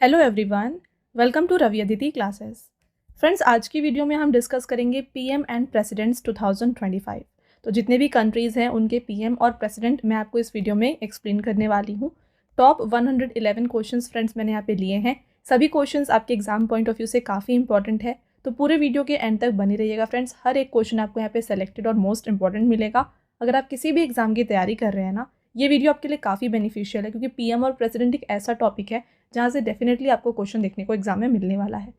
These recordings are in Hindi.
Hello everyone, welcome to Ravi Aditi Classes. Friends, आज की वीडियो में हम डिस्कस करेंगे पीएम एंड प्रेसिडेंट्स 2025। तो जितने भी कंट्रीज़ हैं उनके पीएम और प्रेसिडेंट मैं आपको इस वीडियो में एक्सप्लेन करने वाली हूँ। टॉप 111 क्वेश्चंस फ्रेंड्स मैंने यहाँ पे लिए हैं। सभी क्वेश्चंस आपके एग्जाम पॉइंट ऑफ व्यू से काफ़ी इंपॉर्टेंट है, तो पूरे वीडियो के एंड तक बनी रहिएगा फ्रेंड्स। हर एक क्वेश्चन आपको यहाँ पे सेलेक्टेड और मोस्ट इंपॉर्टेंट मिलेगा। अगर आप किसी भी एग्जाम की तैयारी कर रहे हैं ना, ये वीडियो आपके लिए काफ़ी बेनिफिशियल है, क्योंकि पीएम और प्रेसिडेंट एक ऐसा टॉपिक है जहाँ से डेफिनेटली आपको क्वेश्चन देखने को एग्जाम में मिलने वाला है।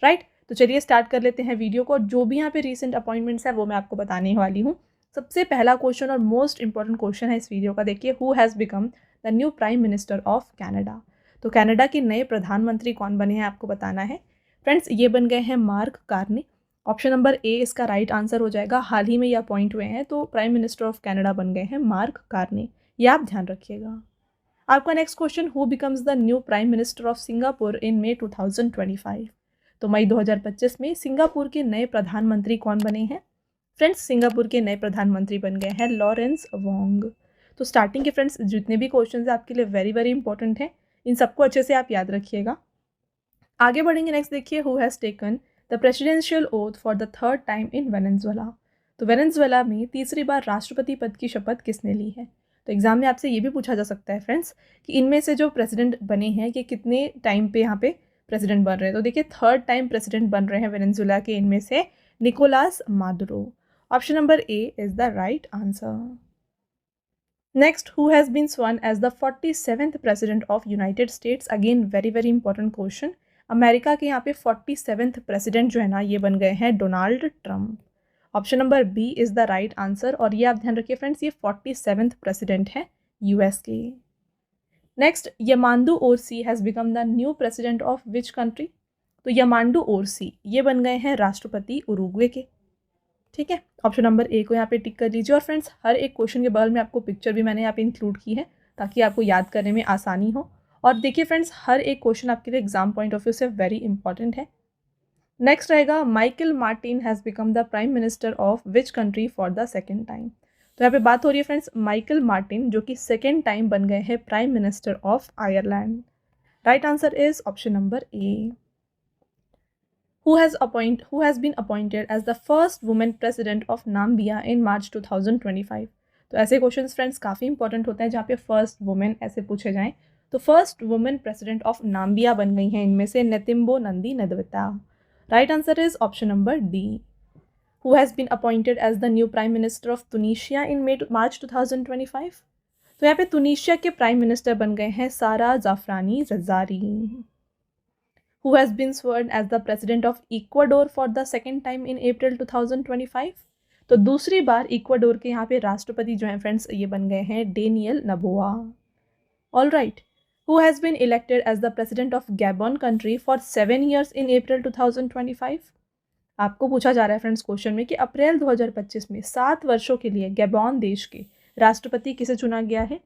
राइट, तो चलिए स्टार्ट कर लेते हैं वीडियो को। जो भी यहाँ पे रीसेंट अपॉइंटमेंट्स है वो मैं आपको बताने वाली हूँ। सबसे पहला क्वेश्चन और मोस्ट इंपॉर्टेंट क्वेश्चन है इस वीडियो का, देखिए, who has become the new prime minister of Canada. तो कनाडा के नए प्रधानमंत्री कौन बने हैं आपको बताना है फ्रेंड्स। ये बन गए हैं मार्क कार्नी। ऑप्शन नंबर ए इसका राइट आंसर हो जाएगा। हाल ही में ये अपॉइंट हुए हैं, तो प्राइम मिनिस्टर ऑफ कनाडा बन गए हैं मार्क कार्नी। ये आप ध्यान रखिएगा। आपका next question, who becomes the new prime minister of Singapore in May 2025। तो मई 2025 में सिंगापुर के नए प्रधानमंत्री कौन बने हैं फ्रेंड्स। सिंगापुर के नए प्रधानमंत्री बन गए हैं लॉरेंस वोंग। तो स्टार्टिंग के फ्रेंड्स जितने भी क्वेश्चंस हैं आपके लिए वेरी वेरी इंपॉर्टेंट हैं, इन सबको अच्छे से आप याद रखिएगा। आगे बढ़ेंगे। नेक्स्ट देखिए, who has taken the presidential oath for the third time in Venezuela. तो वेनेजुएला में तीसरी बार राष्ट्रपति पद की शपथ किसने ली है। तो एग्जाम में आपसे ये भी पूछा जा सकता है फ्रेंड्स कि इनमें से जो प्रेसिडेंट बने हैं कि कितने टाइम पे यहाँ पे प्रेसिडेंट बन रहे हैं। तो देखिए, थर्ड टाइम प्रेसिडेंट बन रहे हैं वेनेजुएला के इनमें से Nicolas Maduro. Option number A is the right answer. Next, who has been sworn as the 47th president of United States. Again very very important question. America के यहाँ पे 47th प्रेसिडेंट जो है ना, ये बन गए हैं Donald Trump. Option number B is the right answer. और ये आप ध्यान रखिए फ्रेंड्स, ये 47th प्रेसिडेंट है यूएस के। Next, Yamandu Orsi has become the new president of which country. तो यमांडू ओरसी ये बन गए हैं राष्ट्रपति उरुग्वे के। ठीक है, ऑप्शन नंबर ए को यहाँ पे टिक कर लीजिए। और फ्रेंड्स, हर एक क्वेश्चन के बगल में आपको पिक्चर भी मैंने यहाँ पे इंक्लूड की है, ताकि आपको याद करने में आसानी हो। और देखिए फ्रेंड्स, हर एक क्वेश्चन आपके लिए एग्जाम पॉइंट ऑफ व्यू से वेरी इंपॉर्टेंट है। नेक्स्ट रहेगा, Michael Martin has become the prime minister of which country for the second time. तो यहाँ पे बात हो रही है फ्रेंड्स माइकल मार्टिन, जो कि सेकेंड टाइम बन गए हैं prime minister of Ireland. Right answer is option number A. Who has been appointed as the first woman president of Namibia in March 2025। तो ऐसे क्वेश्चंस फ्रेंड्स काफ़ी इंपॉर्टेंट होते हैं जहाँ पे फर्स्ट वुमेन ऐसे पूछे जाएं। तो first women president of Namibia बन गई हैं इनमें से Netumbo Nandi Ndaitwah. Right answer is option number D. Who has been appointed as the new prime minister of Tunisia in March 2025। तो यहाँ पे तुनीशिया के प्राइम मिनिस्टर बन गए हैं सारा Jafrani जजारी। Who has been sworn as the president of Ecuador for the second time in April 2025। तो दूसरी बार इक्वाडोर के यहाँ पे राष्ट्रपति जो हैं फ्रेंड्स, ये बन गए हैं Daniel Noboa. All right, who has been elected as the president of Gabon country for 7 years in April 2025। आपको पूछा जा रहा है फ्रेंड्स क्वेश्चन में कि अप्रैल 2025 में 7 वर्षों के लिए गैबॉन देश के राष्ट्रपति किसे चुना गया है।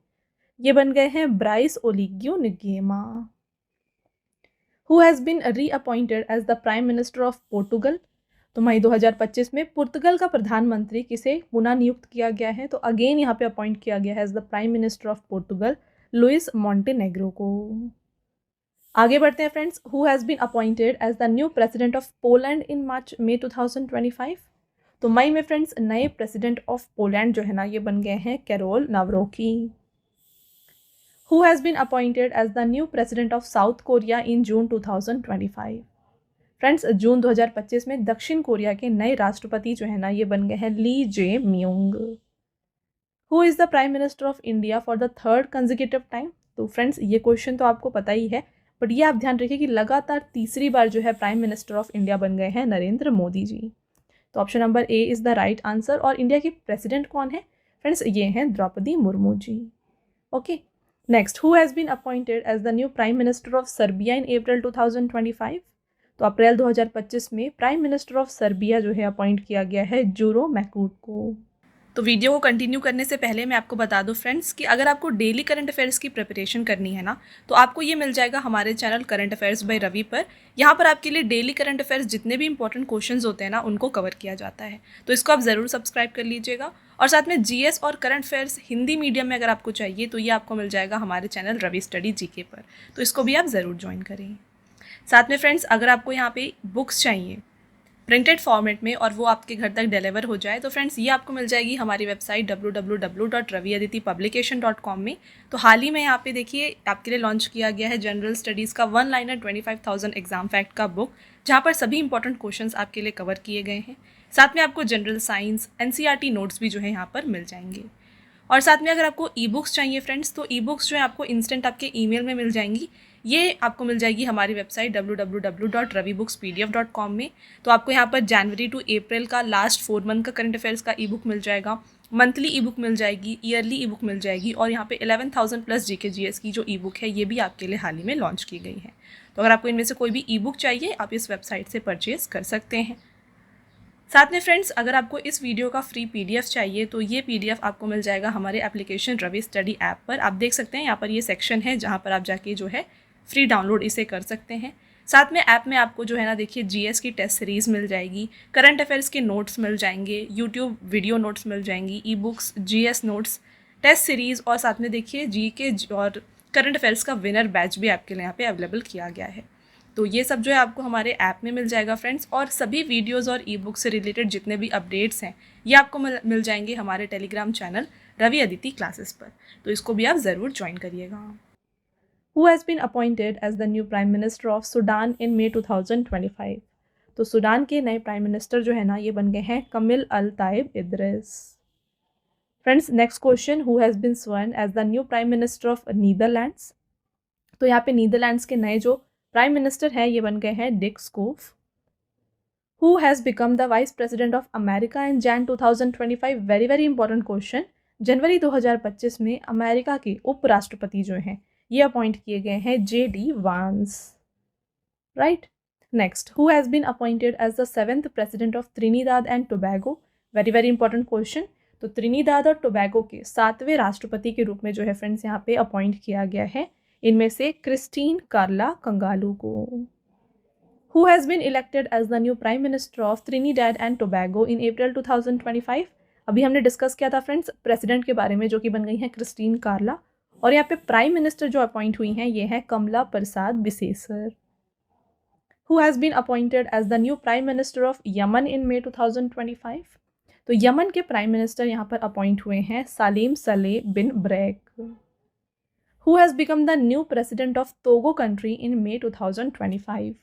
ये बन गए हैं Bryce ओलिग्यो निगेमा। Who has been reappointed as the Prime Minister of Portugal। तो मई 2025 में पुर्तगाल का प्रधानमंत्री किसे पुनः नियुक्त किया गया है। तो अगेन यहाँ पे अपॉइंट किया गया है as the prime minister of Portugal Luis Montenegro को। आगे बढ़ते हैं friends, who has been appointed as the new president of Poland in May 2025। तो मई में फ्रेंड्स नए प्रेसिडेंट ऑफ पोलैंड जो है ना, ये बन गए हैं carol नावरोकी। Who has been appointed as the new president of South Korea in June 2025। Friends, जून 2025 में दक्षिण कोरिया के नए राष्ट्रपति जो है ना, ये बन गए हैं Lee Jae Myung. Who is the prime minister of India for the third consecutive time. तो फ्रेंड्स, ये क्वेश्चन तो आपको पता ही है, बट ये आप ध्यान रखिए कि लगातार तीसरी बार जो है प्राइम मिनिस्टर ऑफ इंडिया बन गए हैं नरेंद्र मोदी जी। तो option number A is the right answer. और इंडिया की प्रेसिडेंट कौन है फ्रेंड्स, ये हैं Draupadi Murmu ji. Okay, next, who has been appointed as the new prime minister of Serbia in April 2025। तो अप्रैल 2025 में प्राइम मिनिस्टर ऑफ सर्बिया जो है अपॉइंट किया गया है जूरो मैकूट को। तो वीडियो को कंटिन्यू करने से पहले मैं आपको बता दूं फ्रेंड्स कि अगर आपको डेली करंट अफेयर्स की प्रिपरेशन करनी है ना, तो आपको ये मिल जाएगा हमारे channel current affairs by Ravi पर। यहाँ पर आपके लिए डेली करंट अफेयर्स जितने भी इंपॉर्टेंट क्वेश्चंस होते हैं ना, उनको कवर किया जाता है। तो इसको आप ज़रूर सब्सक्राइब कर लीजिएगा। और साथ में जीएस और करंट अफेयर्स हिंदी मीडियम में अगर आपको चाहिए तो ये आपको मिल जाएगा हमारे चैनल रवि स्टडी जीके पर। तो इसको भी आप ज़रूर ज्वाइन करें। साथ में फ्रेंड्स अगर आपको यहाँ पे बुक्स चाहिए प्रिंटेड फॉर्मेट में और वो आपके घर तक डिलीवर हो जाए तो फ्रेंड्स ये आपको मिल जाएगी हमारी वेबसाइट www.raviaditipublication.com में। तो हाल ही में यहाँ पे देखिए आपके लिए लॉन्च किया गया है जनरल स्टडीज़ का 1 लाइनर 25,000 एग्जाम फैक्ट का बुक, जहाँ पर सभी इंपॉर्टेंट क्वेश्चंस आपके लिए कवर किए गए हैं। साथ में आपको जनरल साइंस NCERT नोट्स भी जो है यहाँ पर मिल जाएंगे। और साथ में अगर आपको ई बुक्स चाहिए फ्रेंड्स तो ई बुक्स जो है आपको इंस्टेंट आपके ईमेल में मिल जाएंगी। ये आपको मिल जाएगी हमारी वेबसाइट www.ravibooks.pdf.com में। तो आपको यहाँ पर जनवरी टू अप्रैल का लास्ट 4 मंथ का करंट अफेयर्स का ई बुक मिल जाएगा, मंथली ई बुक मिल जाएगी, ईयरली ई बुक मिल जाएगी और यहाँ पे 11,000 प्लस GK/GS की जो ई बुक है ये भी आपके लिए हाल ही में लॉन्च की गई है। तो अगर आपको इनमें से कोई भी ई बुक चाहिए आप इस वेबसाइट से परचेज़ कर सकते हैं। साथ में फ्रेंड्स अगर आपको इस वीडियो का फ्री PDF चाहिए तो ये PDF आपको मिल जाएगा हमारे एप्लीकेशन रवि स्टडी ऐप पर। आप देख सकते हैं यहाँ पर ये सेक्शन है जहाँ पर आप जाके जो है फ्री डाउनलोड इसे कर सकते हैं। साथ में ऐप में आपको जो है ना देखिए GS की टेस्ट सीरीज़ मिल जाएगी, करंट अफेयर्स के नोट्स मिल जाएंगे, यूट्यूब वीडियो नोट्स मिल जाएंगी, ebooks, GS notes, test series और साथ में देखिए GK और करंट अफेयर्स का विनर बैच भी आपके लिए यहाँ पे अवेलेबल किया गया है। तो ये सब जो है आपको हमारे ऐप में मिल जाएगा फ्रेंड्स। और सभी वीडियोज़ और ई बुक से रिलेटेड जितने भी अपडेट्स हैं ये आपको मिल जाएंगे हमारे Telegram channel Ravi Aditi Classes पर। तो इसको भी आप ज़रूर ज्वाइन करिएगा। Who has been appointed as the new Prime Minister of Sudan in May 2025? तो सूडान के नए प्राइम मिनिस्टर जो है ना ये बन गए हैं Kamil al Taib Idris. Friends next question, who has been sworn as the new prime minister of Netherlands? तो यहाँ पे नीदरलैंड्स के नए जो प्राइम मिनिस्टर है ये बन गए हैं Dick Schoof. Who has become the vice president of America in Jan 2025? Very very important question. जनवरी 2025 में अमेरिका के उपराष्ट्रपति जो हैं ये अपॉइंट किए गए हैं JD Vance, right. Next, who has been appointed as the 7th president of Trinidad and Tobago? Very very important question. तो त्रिनिदाद और टोबैगो के 7वें राष्ट्रपति के रूप में जो है फ्रेंड्स यहाँ पे अपॉइंट किया गया है इनमें से क्रिस्टीन कार्ला कंगालू को। Who has been elected as the new prime minister of Trinidad and Tobago in April 2025? अभी हमने डिस्कस किया था फ्रेंड्स प्रेसिडेंट के बारे में जो कि बन गई हैं क्रिस्टीन कार्ला, और यहाँ पे प्राइम मिनिस्टर जो अपॉइंट हुई हैं ये है Kamla Persad Bissessar. Who has been appointed as the new prime minister of Yemen in May 2025? तो यमन के प्राइम मिनिस्टर यहाँ पर अपॉइंट हुए हैं Salim Saleh bin Brek. Who has become the new president of Togo country in May 2025?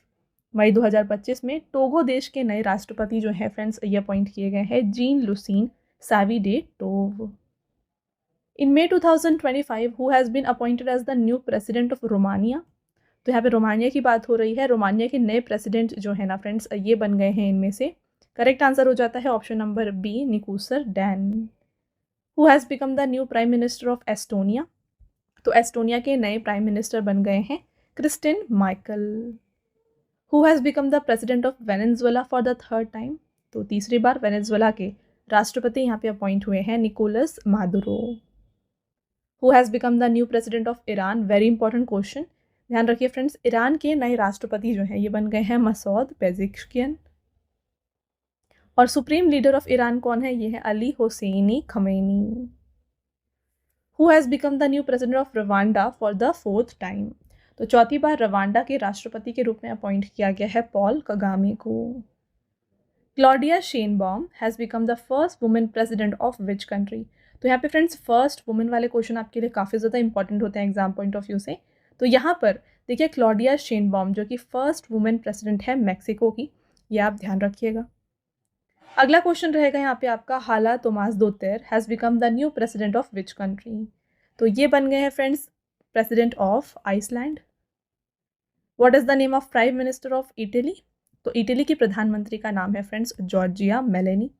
मई 2025 में टोगो देश के नए राष्ट्रपति जो हैं फ्रेंड्स ये अपॉइंट किए गए हैं Jean Lucien Savi de Tove. In May 2025 who has been appointed as the new president of Romania? तो यहाँ पे रोमानिया की बात हो रही है। रोमानिया के नए प्रेसिडेंट जो है ना फ्रेंड्स ये बन गए हैं इनमें से, करेक्ट आंसर हो जाता है option number B Nicusor Dan. Who has become the new prime minister of Estonia? तो एस्टोनिया के नए प्राइम मिनिस्टर बन गए हैं Kristen Michal. Who has become the president of Venezuela for the 3rd time? तो तीसरी बार वेनेजुएला के राष्ट्रपति यहाँ पे अपॉइंट हुए हैं Nicolas Maduro. Who has become the new president of Iran? Very important question, ध्यान रखिए फ्रेंड्स। ईरान के नए राष्ट्रपति जो हैं ये बन गए हैं मसूद पेज़ेश्कियन। और सुप्रीम लीडर ऑफ ईरान कौन है? ये है Ali Hosseini Khamenei. Who has become the new president of Rwanda for the 4th time? तो चौथी बार रवांडा के राष्ट्रपति के रूप में अपॉइंट किया गया है पॉल कगामे को। Claudia Sheinbaum has become the first women president of which country? तो यहाँ पे फ्रेंड्स फर्स्ट वुमेन वाले क्वेश्चन आपके लिए काफ़ी ज़्यादा इंपॉर्टेंट होते हैं एग्जाम पॉइंट ऑफ व्यू से। तो यहाँ पर देखिए क्लॉडिया शेनबॉम जो कि फर्स्ट वुमेन प्रेसिडेंट है मैक्सिको की, ये आप ध्यान रखिएगा। अगला क्वेश्चन रहेगा यहाँ पे आपका, Halla Tomasdottir has become the new president of which country? तो ये बन गए हैं friends president of Iceland. What is the name of prime minister of Italy? तो इटली की प्रधानमंत्री का नाम है friends Giorgia Meloni.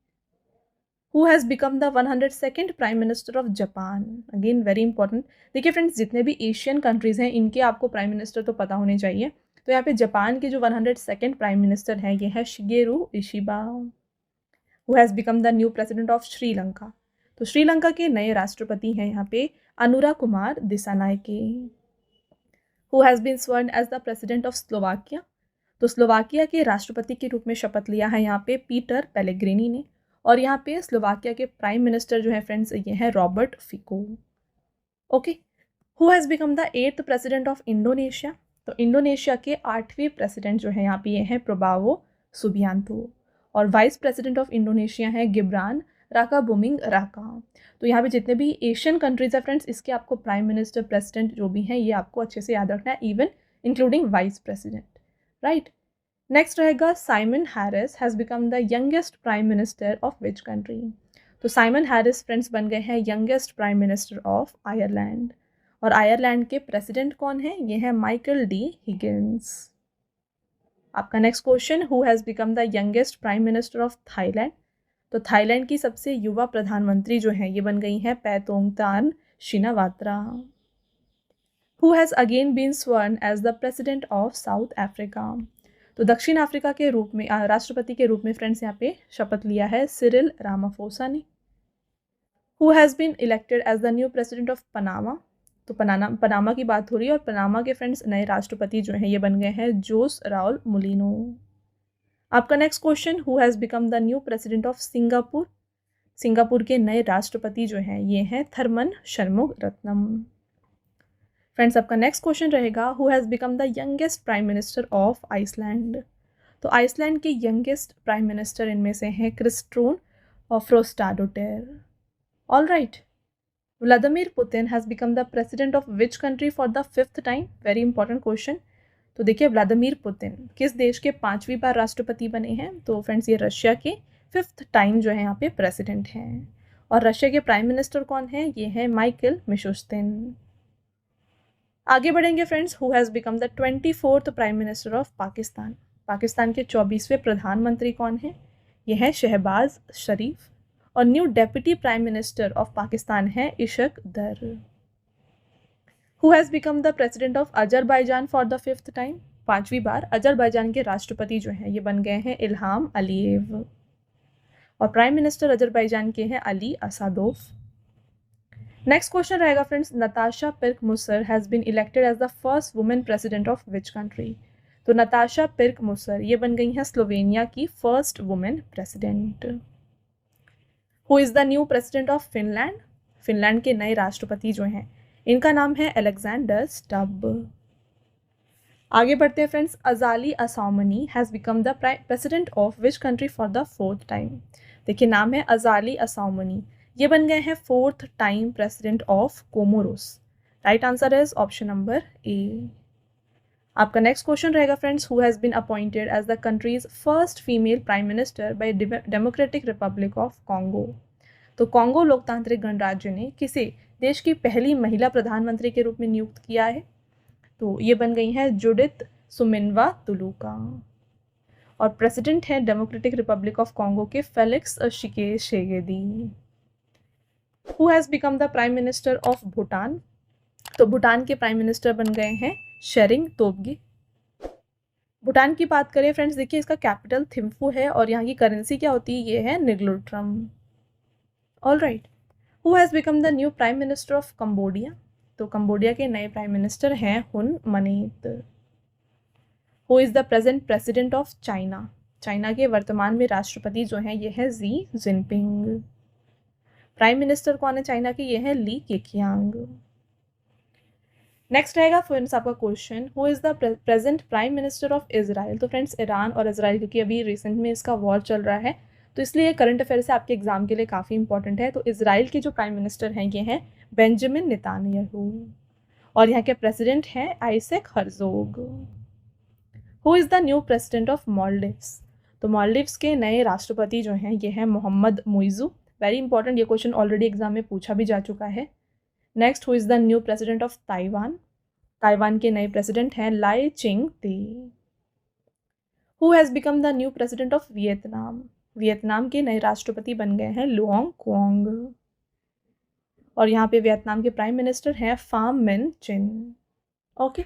Who has become the 102nd prime minister of Japan? Again very important. देखिए फ्रेंड्स जितने भी एशियन कंट्रीज़ हैं इनके आपको प्राइम मिनिस्टर तो पता होने चाहिए। तो यहाँ पे जापान के जो 102nd प्राइम मिनिस्टर हैं ये है Shigeru Ishiba. Who has become the new president of Sri Lanka? तो श्रीलंका के नए राष्ट्रपति हैं यहाँ पे Anura Kumara Dissanayake. Who has been sworn as the president of Slovakia? तो स्लोवाकिया के राष्ट्रपति के रूप में शपथ लिया है यहाँ पे पीटर पेलेग्रिनी ने। और यहाँ पे स्लोवाकिया के प्राइम मिनिस्टर जो है फ्रेंड्स ये हैं Robert Fico. Okay, who has become the 8th president of Indonesia? तो इंडोनेशिया के 8वें प्रेसिडेंट जो है यहाँ पे ये हैं प्रबावो सुबियांतो, और वाइस प्रेसिडेंट ऑफ इंडोनेशिया हैं गिब्रान राकाबुमिंग राका। तो यहाँ पे जितने भी एशियन कंट्रीज है फ्रेंड्स, इसके आपको प्राइम मिनिस्टर प्रेसिडेंट जो भी हैं ये आपको अच्छे से याद रखना है, even including vice president, right. Next रहेगा Simon Harris has become the youngest prime minister of which country. तो साइमन हैरिस फ्रेंड्स बन गए हैं youngest prime minister of Ireland, और आयरलैंड के प्रेसिडेंट कौन हैं, ये हैं माइकल डी हिगिंस। आपका next question, who has become the youngest prime minister of Thailand. तो थाईलैंड की सबसे युवा प्रधानमंत्री जो हैं ये बन गई हैं Paetongtarn Shinawatra. Who has again been sworn as the president of South Africa. तो दक्षिण अफ्रीका के रूप में राष्ट्रपति के रूप में फ्रेंड्स यहाँ पे शपथ लिया है सिरिल रामाफोसा ने। Who has been elected as the new president of Panama. तो पनामा की बात हो रही है, और पनामा के फ्रेंड्स नए राष्ट्रपति जो हैं ये बन गए हैं जोस राउल मुलिनो। आपका next question, who has become the new president of Singapore. Singapore के नए राष्ट्रपति जो हैं ये हैं थर्मन शर्मुगरत्नम। फ्रेंड्स आपका नेक्स्ट क्वेश्चन रहेगा, who has become the youngest prime minister of Iceland. तो आइसलैंड के यंगेस्ट प्राइम मिनिस्टर इनमें से हैं Kristrun Frostadottir. All right, Vladimir Putin has become the president of which country for the 5th time. Very important question. तो देखिए व्लादिमीर पुतिन किस देश के 5वीं बार राष्ट्रपति बने हैं। तो फ्रेंड्स ये रशिया के 5th टाइम जो है यहाँ पे प्रेसिडेंट हैं, और रशिया के प्राइम मिनिस्टर कौन हैं, ये हैं माइकल मिशुस्तिन। आगे बढ़ेंगे friends, who has become the 24th prime minister of Pakistan. Pakistan के 24वें प्रधानमंत्री कौन हैं, ये हैं शहबाज शरीफ, और new deputy prime minister of Pakistan है Ishaq Dar. Who has become the president of Azerbaijan for the 5th time. 5वीं बार अजरबैजान के राष्ट्रपति जो हैं ये बन गए हैं इल्हाम अलीयेव, और प्राइम मिनिस्टर अजरबैजान के हैं अली असादोफ। नेक्स्ट क्वेश्चन रहेगा friends, Natasha Pirc Musar has been elected as the first women president of which country. तो नताशा पिर्क मुसर ये बन गई हैं स्लोवेनिया की first women president. Who is the new president of Finland. Finland के नए राष्ट्रपति जो हैं इनका नाम है अलेक्जेंडर स्टब। आगे बढ़ते हैं friends, Azali Assoumani has become the president of which country for the 4th time. देखिए नाम है अजाली असामनी, ये बन गए हैं 4th time president of Comoros. Right answer is option number A. आपका नेक्स्ट क्वेश्चन रहेगा friends, who has been appointed as the country's first female prime minister by Democratic Republic of Congo. तो कॉन्गो लोकतांत्रिक गणराज्य ने किसे देश की पहली महिला प्रधानमंत्री के रूप में नियुक्त किया है। तो ये बन गई हैं जुडिथ सुमिनवा तुलुका, और प्रेसिडेंट हैं डेमोक्रेटिक रिपब्लिक ऑफ कॉन्गो के Felix Tshisekedi. Who has become the prime minister of Bhutan. तो भूटान के प्राइम मिनिस्टर बन गए हैं शेरिंग तोब्गे। भूटान की बात करें फ्रेंड्स, देखिए इसका कैपिटल थिम्फू है, और यहाँ की करेंसी क्या होती है, ये है निग्लोट्रम। All right, who has become the new prime minister of Cambodia. तो कंबोडिया के नए प्राइम मिनिस्टर हैं Hun Manet. Who is the present president of China. China के वर्तमान में राष्ट्रपति जो हैं ये है जी जिनपिंग। प्राइम मिनिस्टर कौन है चाइना के, ये है ली केकियांग। नेक्स्ट रहेगा फ्रेंड्स आपका question, who is the present prime minister of Israel. तो फ्रेंड्स ईरान और इजराइल, क्योंकि अभी रिसेंट में इसका वॉर चल रहा है, तो इसलिए करंट अफेयर से आपके एग्जाम के लिए काफ़ी इंपॉर्टेंट है। तो इजराइल के जो प्राइम मिनिस्टर हैं ये हैं बेंजामिन नेतान्याहू, और यहाँ के प्रेसिडेंट हैं Isaac Herzog. Who is the new president of Maldives. तो मालदीव्स के नए राष्ट्रपति जो हैं ये हैं मोहम्मद मुइज़ू। वेरी इंपॉर्टेंट, ये क्वेश्चन ऑलरेडी एग्जाम में पूछा भी जा चुका है। Next, who is the new president of Taiwan. Taiwan के नए प्रेसिडेंट हैं लाई चिंग ते। Who has become the new president of Vietnam. Vietnam के नए राष्ट्रपति बन गए हैं लुओंग क्वोंग, और यहाँ पे वियतनाम के प्राइम मिनिस्टर हैं फाम मिन चिन। ओके,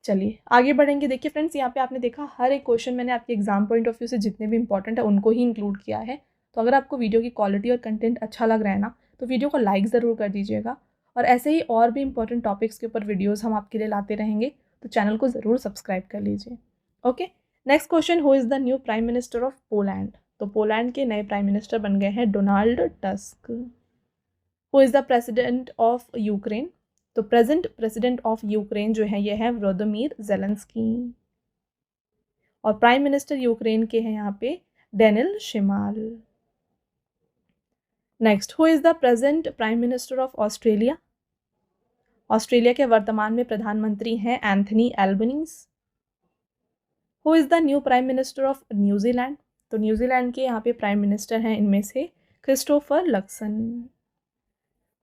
चलिए आगे बढ़ेंगे। देखिए फ्रेंड्स, यहाँ पे आपने देखा हर एक क्वेश्चन मैंने आपके एग्जाम पॉइंट ऑफ व्यू से जितने भी इंपॉर्टेंट है उनको ही इंक्लूड किया है। तो अगर आपको वीडियो की क्वालिटी और कंटेंट अच्छा लग रहा है ना, तो वीडियो को लाइक ज़रूर कर दीजिएगा, और ऐसे ही और भी इंपॉर्टेंट टॉपिक्स के ऊपर वीडियोज़ हम आपके लिए लाते रहेंगे, तो चैनल को ज़रूर सब्सक्राइब कर लीजिए। Okay, next question, who is the new prime minister of Poland. तो पोलैंड के नए प्राइम मिनिस्टर बन गए हैं Donald Tusk. Who is the president of Ukraine. तो प्रेजेंट प्रेसिडेंट ऑफ यूक्रेन जो है ये है व्लादिमीर ज़ेलेंस्की, और प्राइम मिनिस्टर यूक्रेन के हैं यहाँ पे Denys Shmyhal. Next, who is the present prime minister of Australia? Australia के वर्तमान में प्रधानमंत्री हैं Anthony Albanese. Who is the new prime minister of New Zealand? तो न्यूजीलैंड के यहाँ पे प्राइम मिनिस्टर हैं इनमें से Christopher Luxon.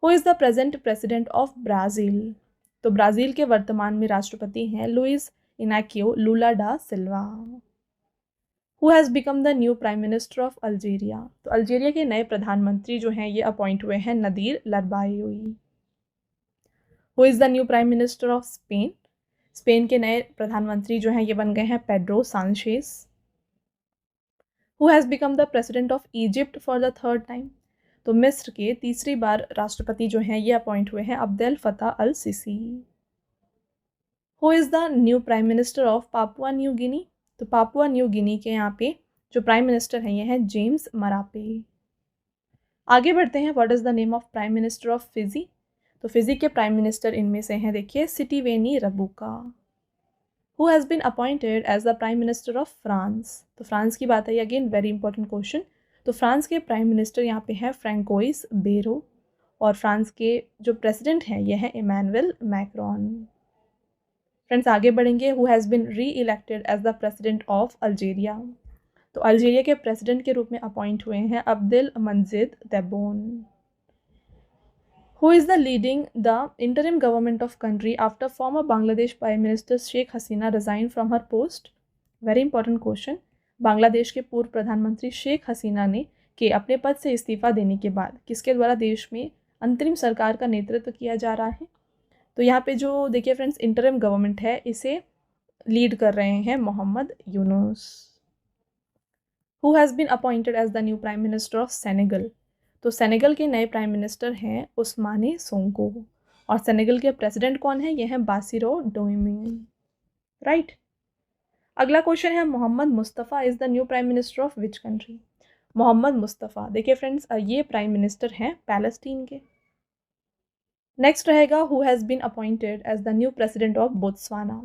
Who is the present president of Brazil? तो ब्राज़ील के वर्तमान में राष्ट्रपति हैं Luiz Inacio Lula da Silva. Who has become the new prime minister of Algeria? तो अल्जीरिया के नए प्रधानमंत्री जो हैं ये अपॉइंट हुए हैं Nadir Larbaoui. Who is the new prime minister of Spain? Spain के नए प्रधानमंत्री जो हैं ये बन गए हैं Pedro Sanchez. Who has become the president of Egypt for the third time? तो मिस्र के तीसरी बार राष्ट्रपति जो हैं ये अपॉइंट हुए हैं Abdel Fattah al Sisi. Who is the new prime minister of Papua New Guinea? तो पापुआ न्यू गिनी के यहाँ पे जो प्राइम मिनिस्टर हैं ये हैं जेम्स मरापे। आगे बढ़ते हैं, what is the name of prime minister of Fiji? तो फिजी के प्राइम मिनिस्टर इनमें से हैं देखिए Sitiveni Rabuka. Who has been appointed as the prime minister of France? तो फ्रांस की बात आई, अगेन वेरी इंपॉर्टेंट क्वेश्चन। तो फ्रांस के प्राइम मिनिस्टर यहाँ पे हैं फ्रैंकोइस बेरो, और फ्रांस के जो प्रेसिडेंट हैं ये हैं इमैनुअल मैक्रोन। फ्रेंड्स आगे बढ़ेंगे, who has been re elected as the president of Algeria? तो अल्जीरिया के प्रेसिडेंट के रूप में अपॉइंट हुए हैं Abdel Madjid Tebboune. Who is the leading the interim government of country after former Bangladesh prime minister Sheikh Hasina resign from her post? Very important question. Bangladesh के पूर्व प्रधानमंत्री शेख हसीना ने के अपने पद से इस्तीफा देने के बाद किसके द्वारा देश में अंतरिम सरकार का नेतृत्व किया जा रहा है? तो यहाँ पे जो देखिए फ्रेंड्स इंटरिम गवर्नमेंट है इसे लीड कर रहे हैं Mohammad Yunus. Who has been appointed as the new prime minister of Senegal? तो सेनेगल के नए प्राइम मिनिस्टर हैं उस्माने सोंको, और सेनेगल के प्रेसिडेंट कौन है? ये हैं बासिरो डोइमे। राइट। अगला क्वेश्चन है, Mohammad Mustafa is the new prime minister of which country? Mohammad Mustafa देखिए फ्रेंड्स ये प्राइम मिनिस्टर हैं पैलेस्टीन के। नेक्स्ट रहेगा, who has been appointed as the new president of Botswana?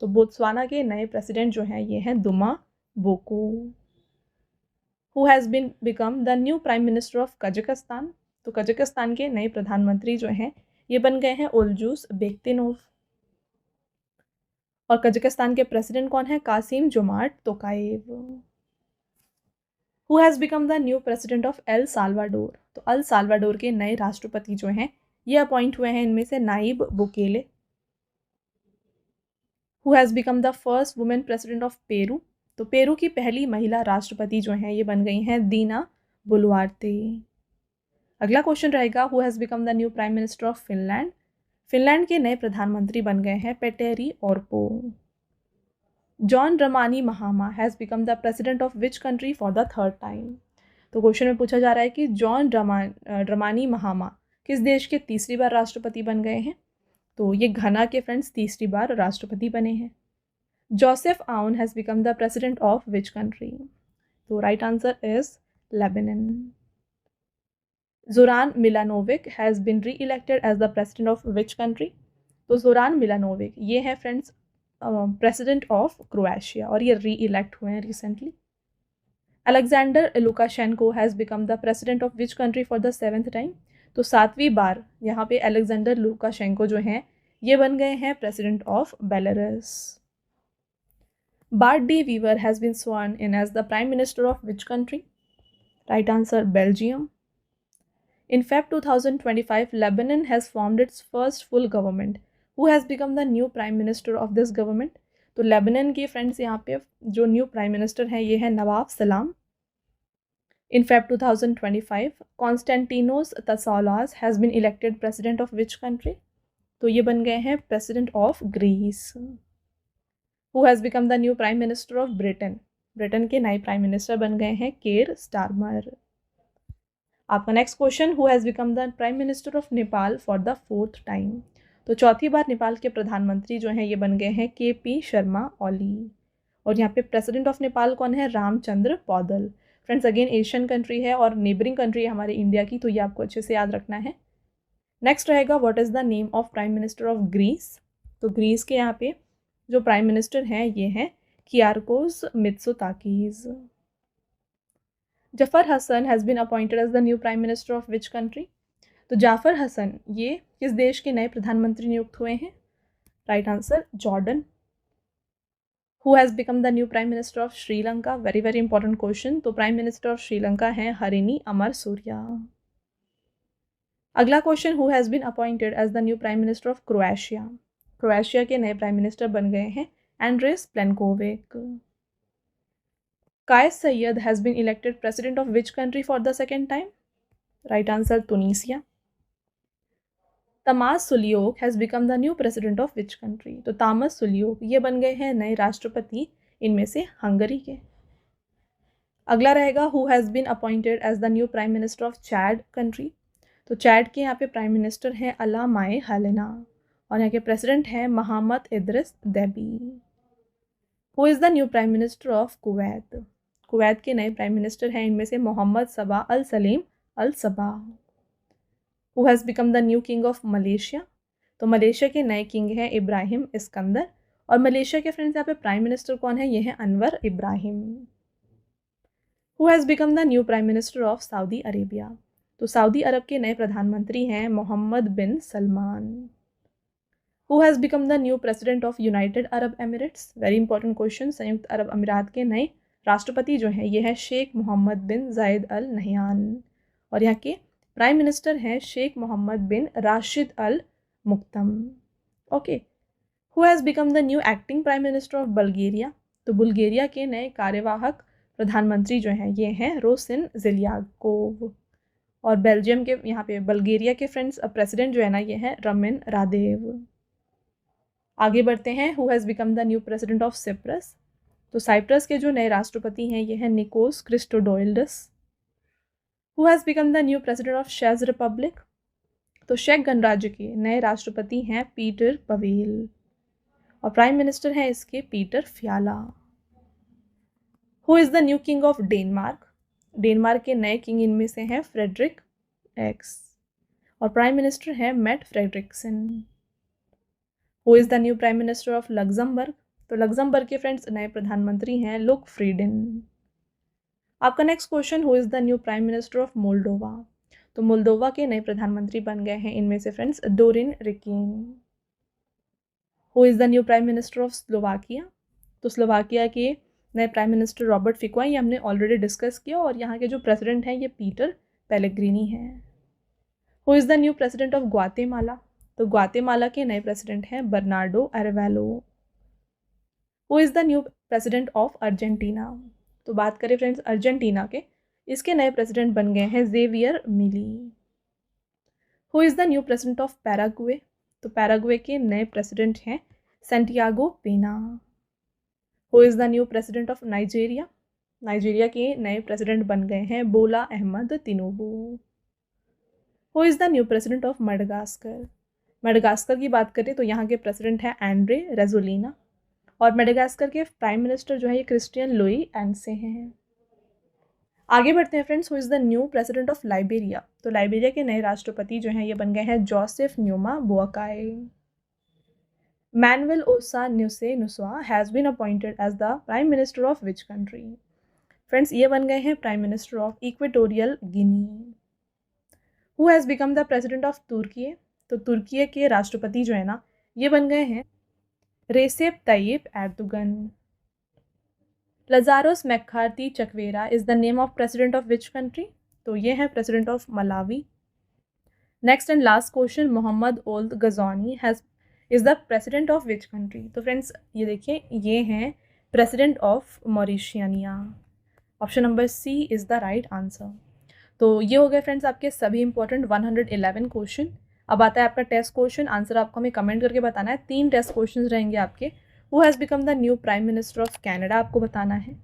तो बोत्सवाना के नए प्रेसिडेंट जो हैं ये हैं Duma Boko. Who has been become the new prime minister of Kazakhstan? तो कजाकिस्तान के नए प्रधानमंत्री जो हैं ये बन गए हैं उल्जूस बेख्तिनोव, और कजाकिस्तान के प्रेसिडेंट कौन है? Kassym Jomart Tokayev. Who has become the new president of El Salvador? तो अल साल्वाडोर के नए राष्ट्रपति जो हैं ये अपॉइंट हुए हैं इनमें से Nayib Bukele. Who has become the first women president of Peru? तो पेरू की पहली महिला राष्ट्रपति जो हैं ये बन गई हैं दीना बुलुआर्ते। अगला क्वेश्चन रहेगा, who has become the new prime minister of Finland? Finland के नए प्रधानमंत्री बन गए हैं Petteri Orpo. John Dramani Mahama has become the president of which country for the third time? तो क्वेश्चन में पूछा जा रहा है कि जॉन ड्रमानी महामा किस देश के तीसरी बार राष्ट्रपति बन गए हैं? तो ये घना के फ्रेंड्स तीसरी बार राष्ट्रपति बने हैं। Joseph Aoun has become the president of which country? तो right answer is Lebanon. Zoran Milanovic has been re elected as the president of which country? तो जोरान मिलानोविक ये है फ्रेंड्स प्रेसिडेंट ऑफ क्रोएशिया, और ये री इलेक्ट हुए हैं recently. Alexander Lukashenko has become the president of which country for the 7th time? तो 7वीं बार यहाँ पे अलेक्जेंडर लुकाशेंको जो हैं ये बन गए हैं president of Belarus. Bart De Wever has been sworn in as the prime minister of which country? Right answer Belgium. In Feb 2025, Lebanon has formed its first full government. Who has become the new prime minister of this government? तो लेबनान के फ्रेंड्स यहाँ पे जो न्यू प्राइम मिनिस्टर हैं ये है नवाब सलाम। In Feb 2025, Konstantinos Tsoupalas has been elected president of which country? तो ये बन गए हैं president of Greece. Who has become the new prime minister of Britain? Britain के नए प्राइम मिनिस्टर बन गए हैं केर स्टारमर। आपका next question, who has become the prime minister of Nepal for the 4th time? तो चौथी बार नेपाल के प्रधानमंत्री जो हैं ये बन गए हैं KP शर्मा ओली, और यहाँ पे प्रेसिडेंट ऑफ नेपाल कौन है? Ramchandra Paudel. Friends again Asian country है और नेबरिंग कंट्री है हमारे इंडिया की, तो ये आपको अच्छे से याद रखना है। नेक्स्ट रहेगा what is the name of prime minister of Greece. तो ग्रीस के यहाँ पे जो प्राइम मिनिस्टर हैं ये हैं Kyriakos Mitsotakis. Jafar Hassan has been appointed as the new prime minister of which country. तो जाफर हसन ये किस देश के नए प्रधानमंत्री नियुक्त हुए हैं? Right answer Jordan. Who has become the new prime minister of Sri Lanka? Very very important question. तो प्राइम मिनिस्टर ऑफ श्रीलंका हैं हरिनी अमर सूर्या। अगला question, who has been appointed as the new prime minister of Croatia? Croatia के नए प्राइम मिनिस्टर बन गए हैं Andrej Plenkovic. Kais Saied has been elected president of which country for the second time? Right answer Tunisia. Tamas सुलियोक has become the new president of which country? तो तामस सुलियोक ये बन गए हैं नए राष्ट्रपति इनमें से हंगरी के। अगला रहेगा who has been appointed as the new prime minister of Chad country? तो चैड के यहाँ पे प्राइम मिनिस्टर हैं अला माए हालेना और यहाँ के प्रेसिडेंट हैं Mahamat Idriss Deby. Who is the new prime minister of Kuwait? Kuwait के नए प्राइम मिनिस्टर हैं इनमें से Mohammad Sabah Al Salem Al Sabah. Who has become the new king of Malaysia? तो मलेशिया के नए किंग हैं इब्राहिम इस्कंदर और मलेशिया के फ्रेंड्स यहाँ पे प्राइम मिनिस्टर कौन है? ये है Anwar Ibrahim. Who has become the new prime minister of Saudi Arabia? तो सऊदी अरब के नए प्रधानमंत्री हैं Mohammed bin Salman. Who has become the new president of United Arab Emirates? Very important question. संयुक्त अरब अमीरात के नए राष्ट्रपति जो हैं ये है शेख मोहम्मद बिन जायद अल नहयान और यहाँ के प्राइम मिनिस्टर हैं Sheikh Mohammed bin Rashid Al Maktoum. Okay. Who has become the new acting prime minister of Bulgaria? तो बुल्गारिया के नए कार्यवाहक प्रधानमंत्री जो हैं ये हैं रोसिन ज़िल्याकोव और बेल्जियम के यहाँ पे बल्गेरिया के फ्रेंड्स प्रेसिडेंट जो है ना ये हैं रमिन रादेव। आगे बढ़ते हैं, who has become the new president of Cyprus? तो साइप्रस के जो नए राष्ट्रपति हैं ये हैं Nikos Christodoulides. Who has become the new president of Czech republic? तो शेक गणराज्य के नए राष्ट्रपति हैं पीटर पवेल और प्राइम मिनिस्टर हैं इसके Peter Fiala. Who is the new king of Denmark? Denmark के नए किंग इनमें से हैं फ्रेडरिक एक्स और प्राइम मिनिस्टर हैं Mette Frederiksen. Who is the new prime minister of Luxembourg? तो लग्जमबर्ग के फ्रेंड्स नए प्रधानमंत्री हैं लुक फ्रीडेन। आपका next question, who is the new prime minister of Moldova? तो मोल्डोवा के नए प्रधानमंत्री बन गए हैं इनमें से friends Dorin Recean. Who is the new prime minister of Slovakia? तो स्लोवाकिया के नए प्राइम मिनिस्टर रॉबर्ट फिको, ये हमने ऑलरेडी डिस्कस किया और यहाँ के जो प्रेसिडेंट हैं ये पीटर पेलेग्रिनी हैं। Who is the new president of Guatemala? तो ग्वातेमाला के नए प्रेसिडेंट हैं Bernardo Arevalo. Who is the new president of Argentina? तो बात करें फ्रेंड्स अर्जेंटीना के, इसके नए प्रेसिडेंट बन गए हैं Javier Milei. Who is the new president of Paraguay? तो पैराग्वे के नए प्रेसिडेंट हैं Santiago Pena. Who is the new president of Nigeria? Nigeria के नए प्रेसिडेंट बन गए हैं Bola Ahmed Tinubu. Who is the new president of Madagascar? Madagascar की बात करें तो यहाँ के प्रेसिडेंट हैं एंड्रे रेजोलिना और मेडागास्कर के प्राइम मिनिस्टर जो है ये क्रिस्टियन लुई एंसे हैं। आगे बढ़ते हैं friends, who is the new president of Liberia? तो लाइबेरिया के नए राष्ट्रपति जो हैं ये बन गए हैं Joseph Nyuma Boakai. Manuel Osa Nuswa has been appointed as the Prime Minister of which country? Friends ये बन गए हैं prime minister of Equatorial Guinea. Who has become the president of Turkey? तो तुर्की के राष्ट्रपति जो है ना ये बन गए हैं Recep Tayyip Erdogan. Lazarus McCarthy Chakwera is the name of president of which country? तो ये है president of Malawi. Next and last question, Mohamed Ould Ghazouani has is the president of which country? तो फ्रेंड्स ये देखिए ये हैं president of Mauritania. Option number C is the right answer. तो ये हो गए फ्रेंड्स आपके सभी इंपॉर्टेंट 111 क्वेश्चन। अब आता है आपका टेस्ट क्वेश्चन, आंसर आपको हमें कमेंट करके बताना है। 3 टेस्ट क्वेश्चन रहेंगे आपके। Who has become the new prime minister of Canada आपको बताना है।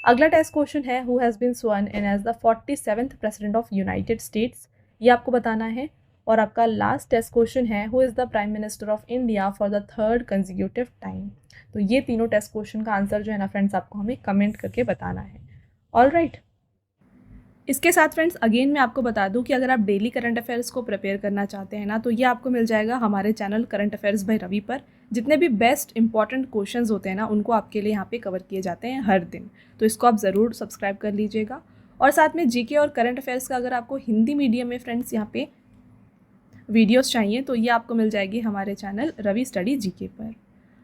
अगला टेस्ट क्वेश्चन है who has been sworn in as the 47th president of United States, ये आपको बताना है। और आपका लास्ट टेस्ट क्वेश्चन है who is the prime minister of India for the 3rd consecutive time. तो ये तीनों टेस्ट क्वेश्चन का आंसर जो है ना फ्रेंड्स आपको हमें कमेंट करके बताना है। All right. इसके साथ फ्रेंड्स अगेन मैं आपको बता दूं कि अगर आप डेली करंट अफेयर्स को प्रिपेयर करना चाहते हैं ना, तो ये आपको मिल जाएगा हमारे channel current affairs by Ravi पर। जितने भी बेस्ट इंपॉर्टेंट क्वेश्चंस होते हैं ना, उनको आपके लिए यहाँ पे कवर किए जाते हैं हर दिन। तो इसको आप ज़रूर सब्सक्राइब कर लीजिएगा। और साथ में जीके और करंट अफेयर्स का अगर आपको हिंदी मीडियम में फ्रेंड्स यहाँ पे वीडियोस चाहिए, तो ये आपको मिल जाएगी हमारे चैनल रवि स्टडी जीके पर।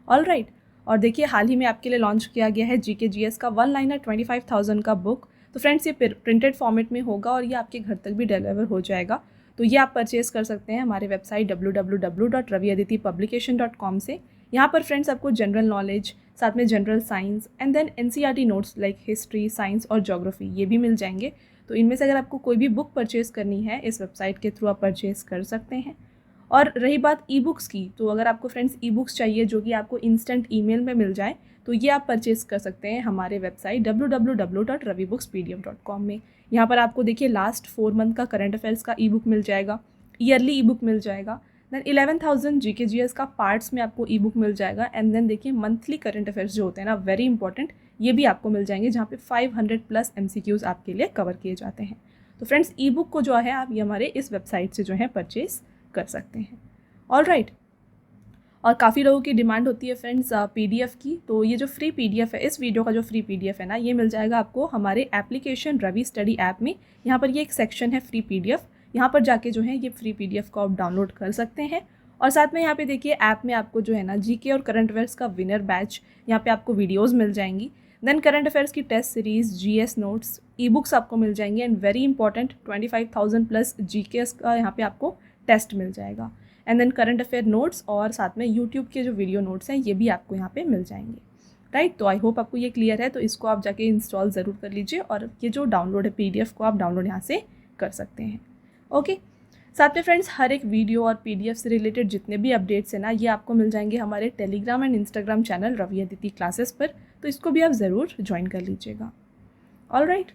All right. और देखिए हाल ही में आपके लिए लॉन्च किया गया है जीके जीएस का 1 लाइनर 25,000 का बुक। तो फ्रेंड्स ये प्रिंटेड फॉर्मेट में होगा और ये आपके घर तक भी डिलीवर हो जाएगा। तो ये आप परचेज़ कर सकते हैं हमारे वेबसाइट www.raviaditipublication.com से। यहाँ पर फ्रेंड्स आपको जनरल नॉलेज, साथ में general science and then NCERT notes like history, science और ज्योग्राफी ये भी मिल जाएंगे। तो इनमें से अगर आपको कोई भी बुक परचेज़ करनी है, इस वेबसाइट के थ्रू आप परचेज़ कर सकते हैं। और रही बात ई बुक्स की, तो अगर आपको फ्रेंड्स ई बुक्स चाहिए जो कि आपको इंस्टेंट ईमेल में मिल जाए, तो ये आप परचेज़ कर सकते हैं हमारे वेबसाइट www.ravibookspdf.com में। यहाँ पर आपको देखिए लास्ट 4 मंथ का करंट अफेयर्स का ई बुक मिल जाएगा, ईयरली ई बुक मिल जाएगा, देन 11,000 जीके जीएस का पार्ट्स में आपको ई बुक मिल जाएगा, एंड देन देखिए मंथली करंट अफेयर्स जो होते हैं ना, वेरी इंपॉर्टेंट, ये भी आपको मिल जाएंगे, जहाँ पे 500+ MCQs आपके लिए कवर किए जाते हैं। तो फ्रेंड्स ई बुक को जो है आप ये हमारे इस वेबसाइट से जो है परचेज़ कर सकते हैं। All right. और काफ़ी लोगों की डिमांड होती है फ्रेंड्स PDF की। तो ये जो फ्री PDF है, इस वीडियो का जो फ्री PDF है ना, ये मिल जाएगा आपको हमारे एप्लीकेशन रवि स्टडी ऐप में। यहाँ पर ये एक सेक्शन है फ्री PDF, यहाँ पर जाके जो है ये फ्री PDF को आप डाउनलोड कर सकते हैं। और साथ में यहाँ पे देखिए ऐप में आपको जो है ना जीके और करंट अफेयर्स का विनर बैच, यहाँ पे आपको वीडियोज़ मिल जाएंगी, देन करंट अफेयर्स की test series, GS notes, ebooks आपको मिल जाएंगी, एंड वेरी इंपॉर्टेंट 25,000+ GKs का यहाँ पे आपको टेस्ट मिल जाएगा, and then current affair notes, और साथ में यूट्यूब के जो वीडियो नोट्स हैं ये भी आपको यहाँ पे मिल जाएंगे। राइट। तो आई होप आपको ये क्लियर है। तो इसको आप जाके इंस्टॉल ज़रूर कर लीजिए, और ये जो डाउनलोड है PDF को आप डाउनलोड यहाँ से कर सकते हैं। ओके। साथ में फ्रेंड्स हर एक वीडियो और PDF से रिलेटेड जितने भी अपडेट्स हैं ना, ये आपको मिल जाएंगे हमारे Telegram and Instagram channel Ravi Aditi Classes पर। तो इसको भी आप ज़रूर ज्वाइन कर लीजिएगा। All right.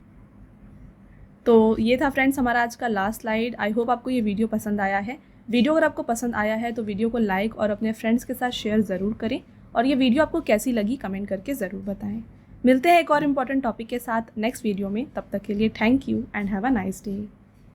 तो ये था फ्रेंड्स हमारा आज का लास्ट स्लाइड। आई होप आपको ये वीडियो पसंद आया है। वीडियो अगर आपको पसंद आया है तो वीडियो को लाइक और अपने फ्रेंड्स के साथ शेयर ज़रूर करें, और ये वीडियो आपको कैसी लगी कमेंट करके ज़रूर बताएं। मिलते हैं एक और इम्पॉर्टेंट टॉपिक के साथ नेक्स्ट वीडियो में। तब तक के लिए thank you and have a nice day.